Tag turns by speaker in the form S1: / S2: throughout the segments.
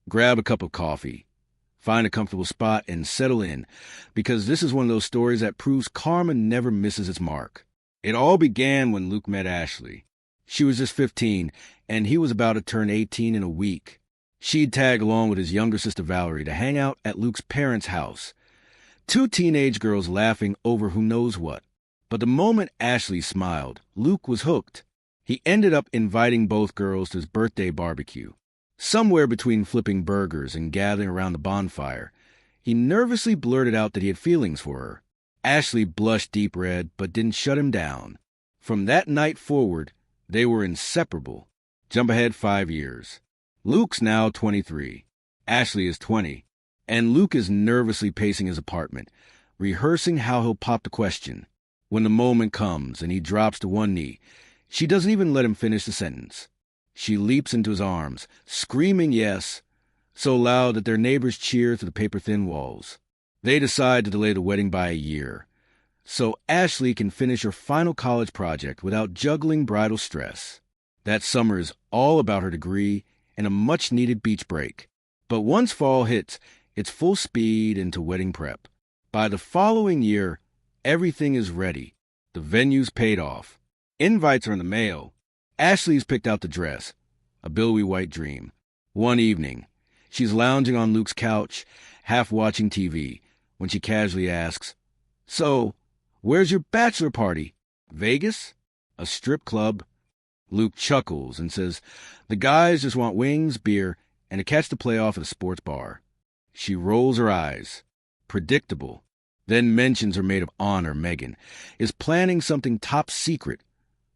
S1: Grab a cup of coffee, find a comfortable spot, and settle in, because this is one of those stories that proves karma never misses its mark. It all began when Luke met Ashley. She was just 15, and he was about to turn 18 in a week. She'd tag along with his younger sister Valerie to hang out at Luke's parents' house. Two teenage girls laughing over who knows what. But the moment Ashley smiled, Luke was hooked. He ended up inviting both girls to his birthday barbecue. Somewhere between flipping burgers and gathering around the bonfire, he nervously blurted out that he had feelings for her. Ashley blushed deep red, but didn't shut him down. From that night forward, they were inseparable. Jump ahead 5 years. Luke's now 23. Ashley is 20. And Luke is nervously pacing his apartment, rehearsing how he'll pop the question. When the moment comes and he drops to one knee, she doesn't even let him finish the sentence. She leaps into his arms, screaming yes, so loud that their neighbors cheer through the paper-thin walls. They decide to delay the wedding by a year, so Ashley can finish her final college project without juggling bridal stress. That summer is all about her degree and a much-needed beach break. But once fall hits, it's full speed into wedding prep. By the following year, everything is ready. The venue's paid off. Invites are in the mail. Ashley's picked out the dress, a billowy white dream. One evening, she's lounging on Luke's couch, half watching TV, when she casually asks, "So, where's your bachelor party? Vegas? A strip club?" Luke chuckles and says, "The guys just want wings, beer, and to catch the playoff at a sports bar." She rolls her eyes. Predictable. Then mentions her maid of honor, Megan, is planning something top secret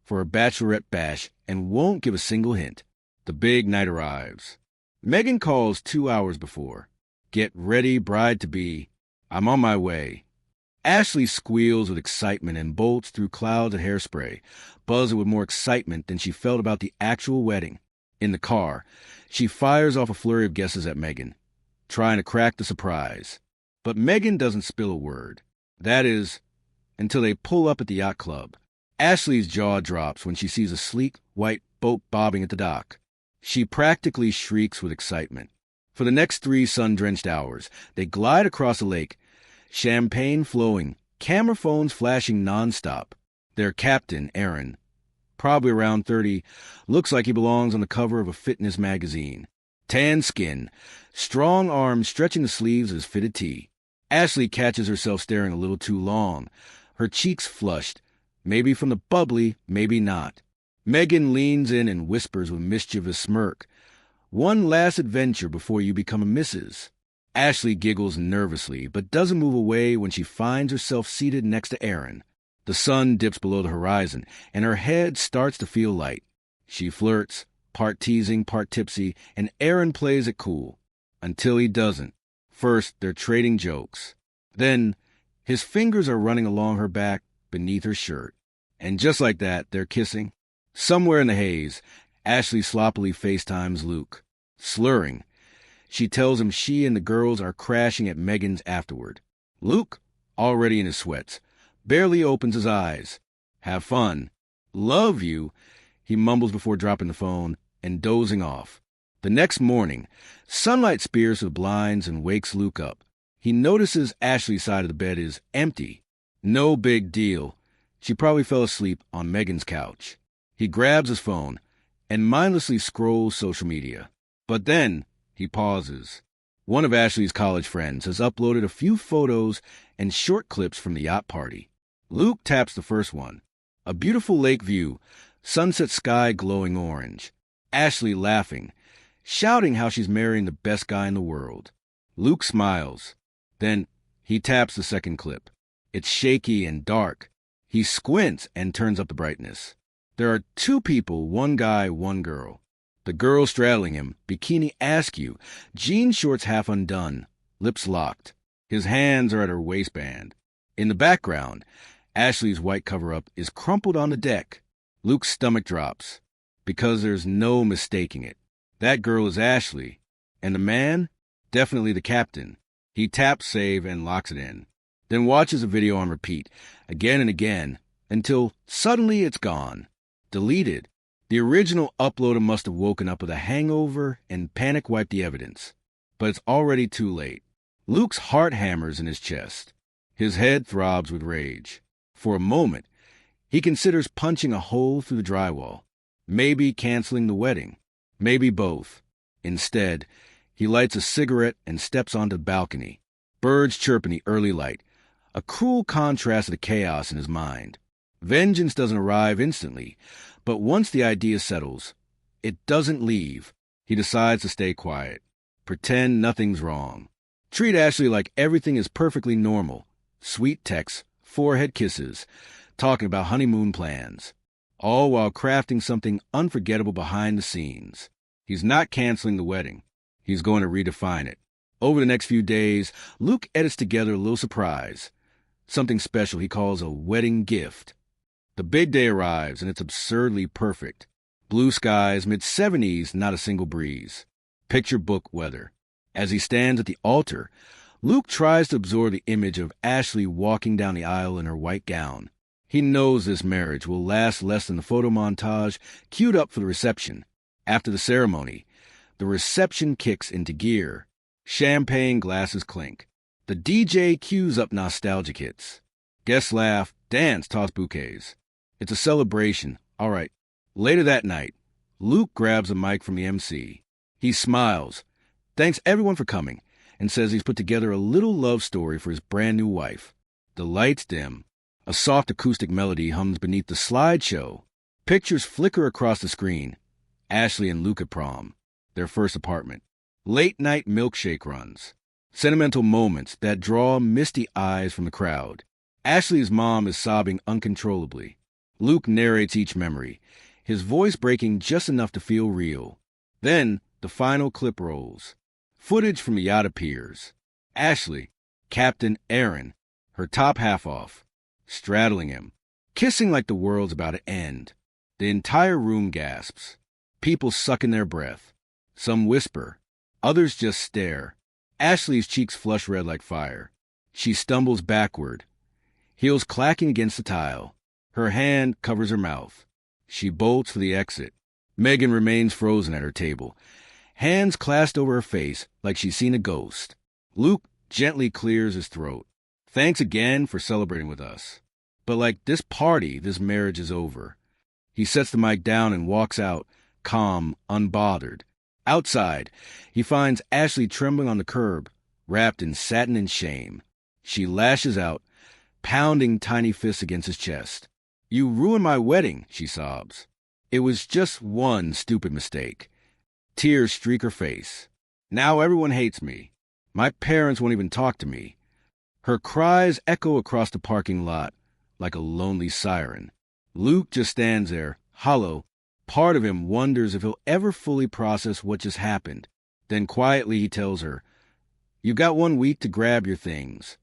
S1: for a bachelorette bash and won't give a single hint. The big night arrives. Megan calls 2 hours before. "Get ready, bride-to-be. I'm on my way." Ashley squeals with excitement and bolts through clouds of hairspray, buzzing with more excitement than she felt about the actual wedding. In the car, she fires off a flurry of guesses at Megan, trying to crack the surprise. But Megan doesn't spill a word. That is, until they pull up at the yacht club. Ashley's jaw drops when she sees a sleek, white boat bobbing at the dock. She practically shrieks with excitement. For the next 3 sun-drenched hours, they glide across the lake, champagne flowing, camera phones flashing nonstop. Their captain, Aaron, probably around 30, looks like he belongs on the cover of a fitness magazine. Tan skin, strong arms stretching the sleeves of his fitted tee. Ashley catches herself staring a little too long, her cheeks flushed, maybe from the bubbly, maybe not. Megan leans in and whispers with mischievous smirk, "One last adventure before you become a Mrs." Ashley giggles nervously, but doesn't move away when she finds herself seated next to Aaron. The sun dips below the horizon, and her head starts to feel light. She flirts, part teasing, part tipsy, and Aaron plays it cool. Until he doesn't. First, they're trading jokes. Then, his fingers are running along her back, beneath her shirt. And just like that, they're kissing. Somewhere in the haze, Ashley sloppily FaceTimes Luke. Slurring, she tells him she and the girls are crashing at Megan's afterward. Luke, already in his sweats, barely opens his eyes. "Have fun. Love you," he mumbles before dropping the phone and dozing off. The next morning, sunlight spears through the blinds and wakes Luke up. He notices Ashley's side of the bed is empty. No big deal. She probably fell asleep on Megan's couch. He grabs his phone and mindlessly scrolls social media. But then he pauses. One of Ashley's college friends has uploaded a few photos and short clips from the yacht party. Luke taps the first one. A beautiful lake view, sunset sky glowing orange. Ashley laughing, shouting how she's marrying the best guy in the world. Luke smiles. Then he taps the second clip. It's shaky and dark. He squints and turns up the brightness. There are 2 people, 1 guy, 1 girl. The girl straddling him, bikini askew, jean shorts half undone, lips locked. His hands are at her waistband. In the background, Ashley's white cover-up is crumpled on the deck. Luke's stomach drops, because there's no mistaking it. That girl is Ashley, and the man, definitely the captain. He taps save and locks it in, then watches the video on repeat, again and again, until suddenly it's gone. Deleted. The original uploader must have woken up with a hangover and panic-wiped the evidence. but it's already too late. Luke's heart hammers in his chest. His head throbs with rage. For a moment, he considers punching a hole through the drywall. Maybe canceling the wedding. Maybe both. Instead, he lights a cigarette and steps onto the balcony. Birds chirp in the early light, a cruel contrast to the chaos in his mind. Vengeance doesn't arrive instantly, but once the idea settles, it doesn't leave. He decides to stay quiet. Pretend nothing's wrong. Treat Ashley like everything is perfectly normal. Sweet texts, forehead kisses, talking about honeymoon plans. All while crafting something unforgettable behind the scenes. He's not canceling the wedding. He's going to redefine it. Over the next few days, Luke edits together a little surprise. Something special he calls a wedding gift. The big day arrives, and it's absurdly perfect. Blue skies, mid-70s, not a single breeze. Picture book weather. As he stands at the altar, Luke tries to absorb the image of Ashley walking down the aisle in her white gown. He knows this marriage will last less than the photo montage queued up for the reception. After the ceremony, the reception kicks into gear. Champagne glasses clink. The DJ cues up nostalgic hits. Guests laugh, dance, toss bouquets. It's a celebration, all right. Later that night, Luke grabs a mic from the MC. He smiles, thanks everyone for coming, and says he's put together a little love story for his brand new wife. The lights dim. A soft acoustic melody hums beneath the slideshow. Pictures flicker across the screen. Ashley and Luke at prom, their first apartment. Late-night milkshake runs. Sentimental moments that draw misty eyes from the crowd. Ashley's mom is sobbing uncontrollably. Luke narrates each memory, his voice breaking just enough to feel real. Then, the final clip rolls. Footage from the yacht appears. Ashley, Captain Aaron, her top half off, straddling him, kissing like the world's about to end. The entire room gasps. People suck in their breath. Some whisper. Others just stare. Ashley's cheeks flush red like fire. She stumbles backward, heels clacking against the tile. Her hand covers her mouth. She bolts for the exit. Megan remains frozen at her table, hands clasped over her face like she's seen a ghost. Luke gently clears his throat. Thanks again for celebrating with us. But like this party, this marriage is over. He sets the mic down and walks out, calm, unbothered. Outside, he finds Ashley trembling on the curb, wrapped in satin and shame. She lashes out, pounding tiny fists against his chest. You ruined my wedding, she sobs. It was just one stupid mistake. Tears streak her face. Now everyone hates me. My parents won't even talk to me. Her cries echo across the parking lot like a lonely siren. Luke just stands there, hollow. Part of him wonders if he'll ever fully process what just happened. Then quietly he tells her, "You got 1 week to grab your things."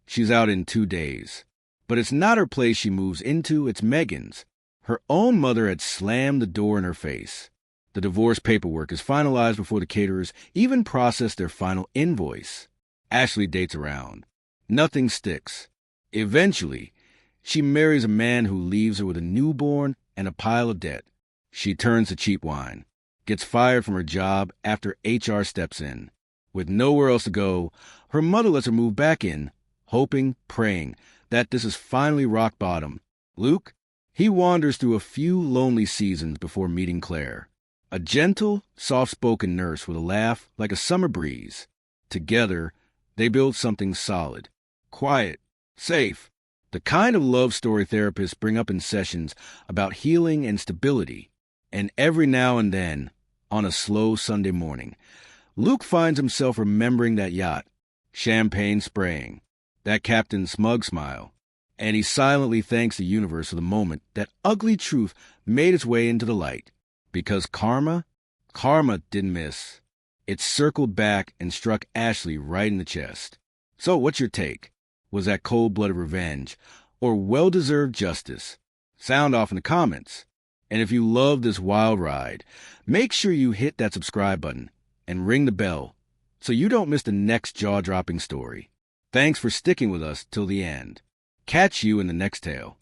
S1: She's out in 2 days. But it's not her place she moves into, it's Megan's. Her own mother had slammed the door in her face. The divorce paperwork is finalized before the caterers even process their final invoice. Ashley dates around. Nothing sticks. Eventually, she marries a man who leaves her with a newborn and a pile of debt. She turns to cheap wine, gets fired from her job after HR steps in. With nowhere else to go, her mother lets her move back in, hoping, praying that this is finally rock bottom. Luke, he wanders through a few lonely seasons before meeting Claire, a gentle, soft-spoken nurse with a laugh like a summer breeze. Together, they build something solid, quiet, safe, the kind of love story therapists bring up in sessions about healing and stability. And every now and then, on a slow Sunday morning, Luke finds himself remembering that yacht, champagne spraying, that captain's smug smile, and he silently thanks the universe for the moment that ugly truth made its way into the light. Because karma didn't miss. It circled back and struck Ashley right in the chest. So what's your take? Was that cold-blooded revenge or well-deserved justice? Sound off in the comments. And if you love this wild ride, make sure you hit that subscribe button and ring the bell so you don't miss the next jaw-dropping story. Thanks for sticking with us till the end. Catch you in the next tale.